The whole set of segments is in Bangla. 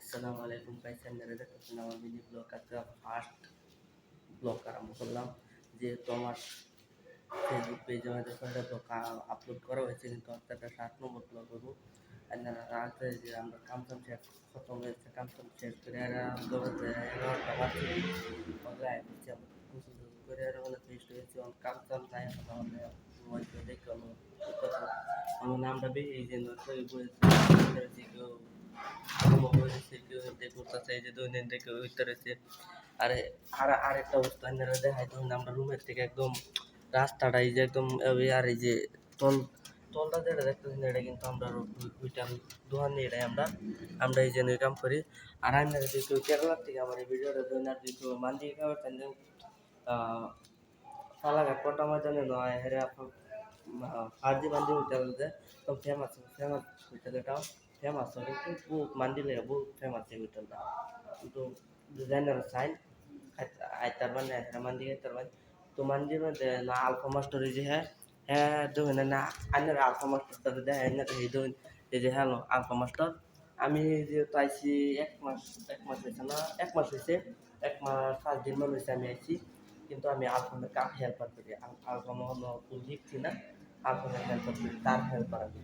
আসসালামু আলাইকুম গাইস, আপনারা দেখতেছেন আমার মিনি ব্লগ। আজকে ফার্স্ট ব্লগ আরম্ভ করলাম। যেহেতু আমার ফেসবুক পেজে আমাদের ছয়টা ব্লগ আপলোড করা হয়েছে, কিন্তু একটা 7 নম্বর ব্লগ করবো। আপনারা রাতে যে আমরা কামসাম শেষ খতম হয়েছে, কামসাম শেষ করে আর দৌড়াতে 11টা বাজছে আমরা গোসল করে আর মানে ফ্রেশ হয়েছি। কামসাম নাই এখন আমাদের মোবাইলটা দেখে আমার নামটা বেরিয়ে যে কেউ আরেকটা অবস্থা দেখাই তখন আমরা রুমের থেকে একদম রাস্তাটা এই যে একদম আর এই যে তলটা যেটা দেখতেছেন এটা কিন্তু আমরা ওইটার দোকান নিয়ে এটাই আমরা এই যে কাম করি। আর আপনারা যদি কেউ কেরালার থেকে আমার এই ভিডিওটা ধরেন আর যদি কেউ মান্দি খাবার চান ফালাঘাট কটা ময়দানে নয় হেরে ফার্জি মান্দি হোটেল তো ফেমাস হোটেল এটাও ফেমাস কিন্তু বহুত মান্দি লেগে বহুত ফেমাস এই হোটেলটা। কিন্তু ডিজাইনার সাইন আইতার মানে মান্দি খাইতার মানে তো মান্দির মধ্যে না আলফা মাস্টার এই যে হ্যাঁ দেখুন না আইনের আলফা মাস্টারটা দেয় আইনের এই দেখুন এই যে হ্যালো আলফা মাস্টার। আমি যেহেতু আইসি এক মাস হয়েছে না, 1 মাস হয়েছে, 1 মাস 5 দিন মনে হয়েছে আমি আইসি। কিন্তু আমি আলফামের কাম হেল্পার করি, আলফাম হলো ফুল লিখছি না, আলফামের হেল্পার করি, তার হেল্পার আমি।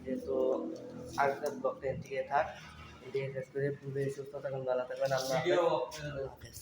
যেহেতু আগের ব্লগটা এদিকে থাক, এদিকে শেষ করে পুরো সুস্থ থাকুন, ভালো থাকবেন, আল্লাহ হাফেজ।